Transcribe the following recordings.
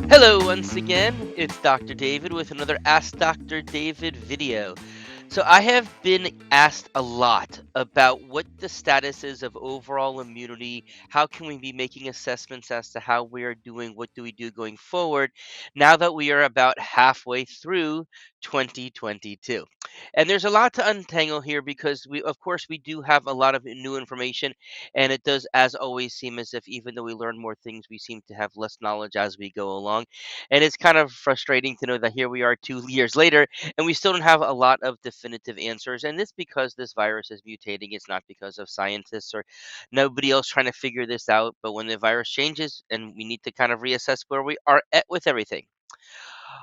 Hello, once again. It's Dr. David with another Ask Dr. David video. So, I have been asked a lot about what the status is of overall immunity. How can we be making assessments as to how we are doing? What do we do going forward now that we are about halfway through 2022? And there's a lot to untangle here because of course, we do have a lot of new information. And it does, as always, seem as if even though we learn more things, we seem to have less knowledge as we go along. And it's kind of frustrating to know that here we are 2 years later and we still don't have a lot of definitive answers. And this because this virus is mutating. It's not because of scientists or nobody else trying to figure this out. But when the virus changes and we need to kind of reassess where we are at with everything.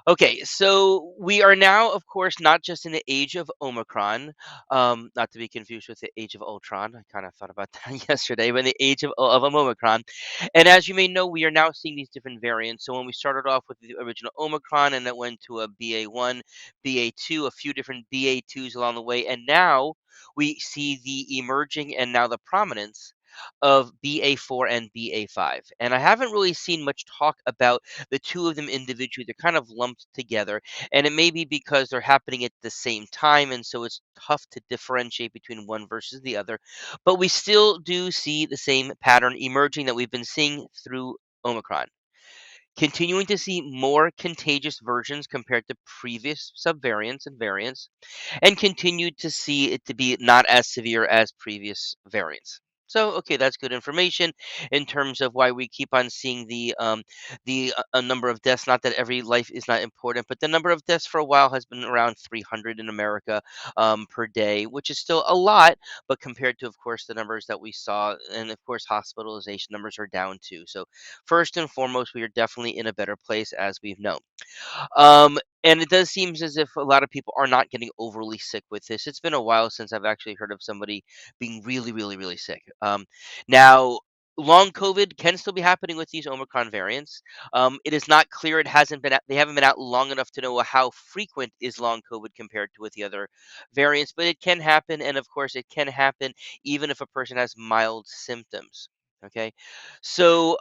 Okay, so we are now, of course, not just in the age of Omicron, not to be confused with the age of Ultron. I kind of thought about that yesterday, but in the age of Omicron. And as you may know, we are now seeing these different variants. So when we started off with the original Omicron and it went to a BA1, BA2, a few different BA2s along the way. And now we see the emerging and now the prominence of BA4 and BA5. And I haven't really seen much talk about the two of them individually. They're kind of lumped together, and it may be because they're happening at the same time, and so it's tough to differentiate between one versus the other. But we still do see the same pattern emerging that we've been seeing through Omicron. Continuing to see more contagious versions compared to previous subvariants and variants, and continued to see it to be not as severe as previous variants. So, okay, that's good information in terms of why we keep on seeing the a number of deaths. Not that every life is not important, but the number of deaths for a while has been around 300 in America per day, which is still a lot, but compared to, of course, the numbers that we saw, and of course, hospitalization numbers are down too. So, first and foremost, we are definitely in a better place as we've known. And it does seem as if a lot of people are not getting overly sick with this. It's been a while since I've actually heard of somebody being really, really, really sick. Now, long COVID can still be happening with these Omicron variants. It is not clear. It hasn't been. They haven't been out long enough to know how frequent is long COVID compared to with the other variants. But it can happen, and of course, it can happen even if a person has mild symptoms. Okay, so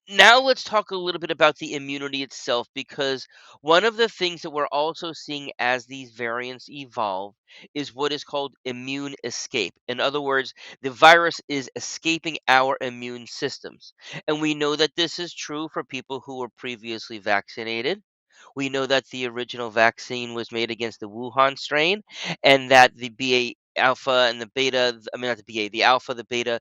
now let's talk a little bit about the immunity itself because one of the things that we're also seeing as these variants evolve is what is called immune escape. In other words, the virus is escaping our immune systems. And we know that this is true for people who were previously vaccinated. We know that the original vaccine was made against the Wuhan strain and that the BA alpha and the beta, I mean, not the BA, the alpha, the beta,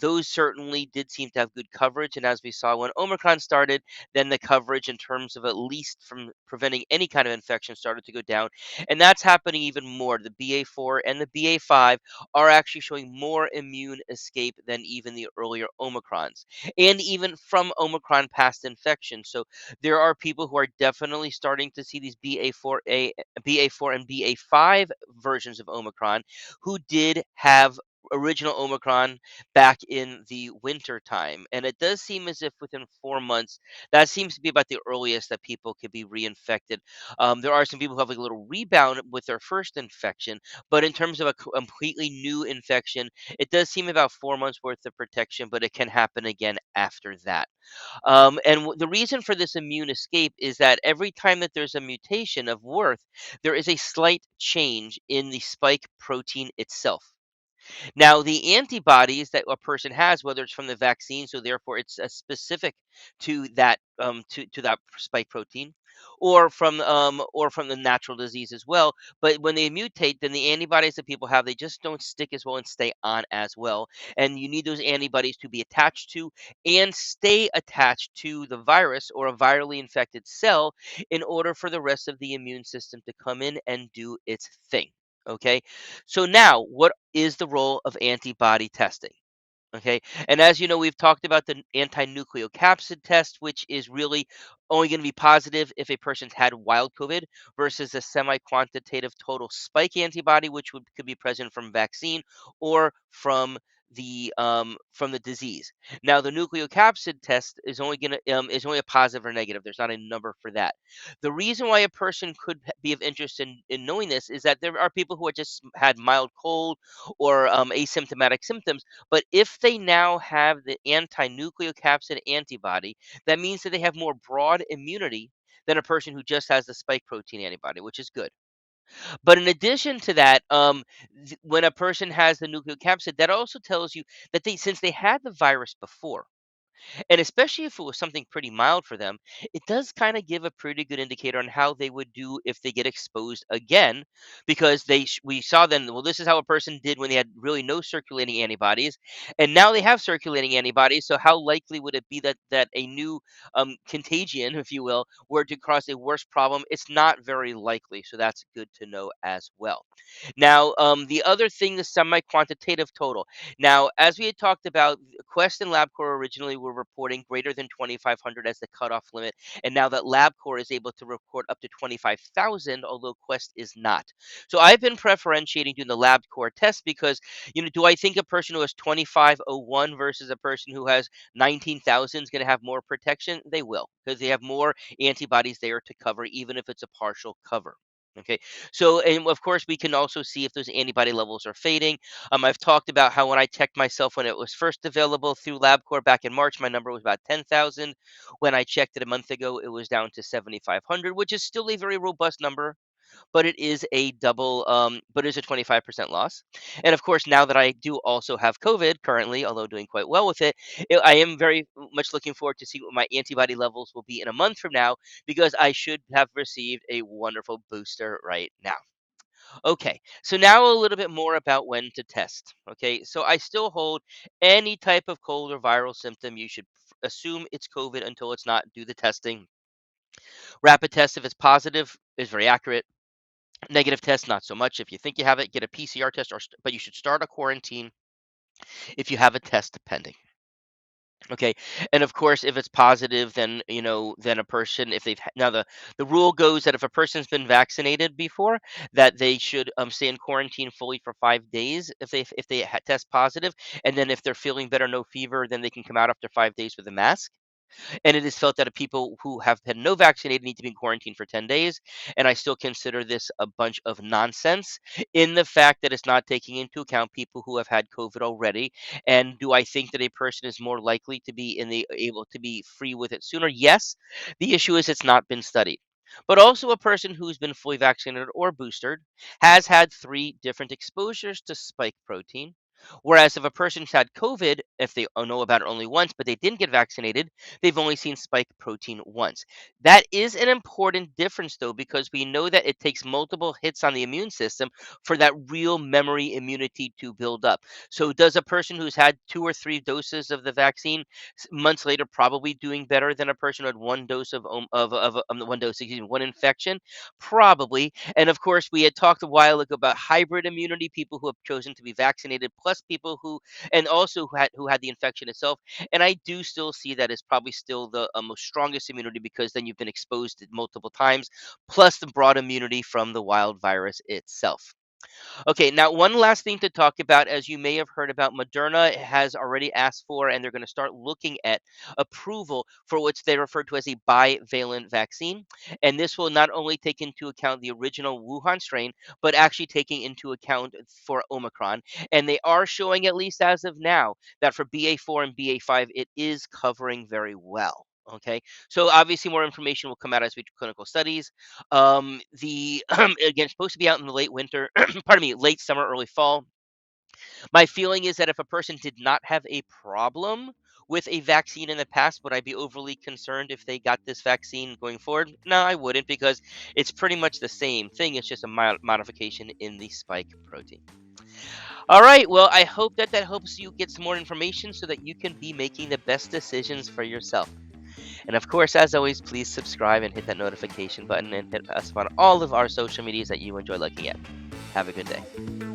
those certainly did seem to have good coverage. And as we saw when Omicron started, then the coverage in terms of at least from preventing any kind of infection started to go down. And that's happening even more. The BA4 and the BA5 are actually showing more immune escape than even the earlier Omicrons and even from Omicron past infection. So there are people who are definitely starting to see these BA4 and BA5 versions of Omicron who did have original Omicron back in the winter time. And it does seem as if within 4 months, that seems to be about the earliest that people could be reinfected. There are some people who have like a little rebound with their first infection, but in terms of a completely new infection, it does seem about 4 months worth of protection, but it can happen again after that. The reason for this immune escape is that every time that there's a mutation of worth, there is a slight change in the spike protein itself. Now, the antibodies that a person has, whether it's from the vaccine, so therefore it's specific to that to that spike protein, or from the natural disease as well. But when they mutate, then the antibodies that people have, they just don't stick as well and stay on as well. And you need those antibodies to be attached to and stay attached to the virus or a virally infected cell in order for the rest of the immune system to come in and do its thing. Okay. So now, what is the role of antibody testing? Okay. And as you know, we've talked about the anti-nucleocapsid test, which is really only going to be positive if a person's had wild COVID versus a semi-quantitative total spike antibody, which could be present from vaccine or from the disease. Now, the nucleocapsid test is only a positive or negative. There's not a number for that. The reason why a person could be of interest in knowing this is that there are people who had just had mild cold or asymptomatic symptoms, but if they now have the anti-nucleocapsid antibody, that means that they have more broad immunity than a person who just has the spike protein antibody, which is good. But in addition to that, when a person has the nucleocapsid, that also tells you that since they had the virus before, and especially if it was something pretty mild for them, it does kind of give a pretty good indicator on how they would do if they get exposed again, because we saw then, well, this is how a person did when they had really no circulating antibodies, and now they have circulating antibodies. So how likely would it be that a new contagion, if you will, were to cause a worse problem? It's not very likely. So that's good to know as well. Now, the other thing, the semi-quantitative total. Now, as we had talked about, Quest and LabCorp originally were reporting greater than 2,500 as the cutoff limit, and now that LabCorp is able to report up to 25,000, although Quest is not. So I've been preferentiating doing the LabCorp test because, do I think a person who has 2,501 versus a person who has 19,000 is going to have more protection? They will, because they have more antibodies there to cover, even if it's a partial cover. Okay. So, and of course, we can also see if those antibody levels are fading. I've talked about how when I checked myself when it was first available through LabCorp back in March, my number was about 10,000. When I checked it a month ago, it was down to 7,500, which is still a very robust number, but it is but it is a 25% loss. And of course, now that I do also have COVID currently, although doing quite well with it, I am very much looking forward to see what my antibody levels will be in a month from now, because I should have received a wonderful booster right now. Okay, so now a little bit more about when to test. Okay, so I still hold any type of cold or viral symptom, you should assume it's COVID until it's not. Do the testing. Rapid test, if it's positive, is very accurate. Negative test, not so much. If you think you have it, get a PCR test, but you should start a quarantine if you have a test pending. Okay, and of course, if it's positive, then then a person, if now the rule goes that if a person's been vaccinated before, that they should stay in quarantine fully for 5 days if they test positive, and then if they're feeling better, no fever, then they can come out after 5 days with a mask. And it is felt that people who have been no vaccinated need to be in quarantine for 10 days. And I still consider this a bunch of nonsense in the fact that it's not taking into account people who have had COVID already. And do I think that a person is more likely to be able to be free with it sooner? Yes. The issue is it's not been studied. But also, a person who's been fully vaccinated or boosted has had 3 different exposures to spike protein. Whereas if a person's had COVID, if they know about it only once, but they didn't get vaccinated, they've only seen spike protein once. That is an important difference, though, because we know that it takes multiple hits on the immune system for that real memory immunity to build up. So, does a person who's had 2 or 3 doses of the vaccine months later probably doing better than a person who had one dose one dose, excuse me, one infection? Probably. And of course, we had talked a while ago about hybrid immunity, people who have chosen to be vaccinated, plus people and also who had the infection itself. And I do still see that as probably still the most strongest immunity, because then you've been exposed to it multiple times, plus the broad immunity from the wild virus itself. Okay, now one last thing to talk about. As you may have heard about, Moderna has already asked for, and they're going to start looking at approval for what they refer to as a bivalent vaccine. And this will not only take into account the original Wuhan strain, but actually taking into account for Omicron. And they are showing, at least as of now, that for BA4 and BA5, it is covering very well. Okay, so obviously more information will come out as we do clinical studies. The again, supposed to be out in the late winter, pardon me, late summer, early fall. My feeling is that if a person did not have a problem with a vaccine in the past, would I be overly concerned if they got this vaccine going forward? No, I wouldn't, because it's pretty much the same thing. It's just a modification in the spike protein. All right. Well, I hope that helps you get some more information so that you can be making the best decisions for yourself. And of course, as always, please subscribe and hit that notification button, and hit us on all of our social medias that you enjoy looking at. Have a good day.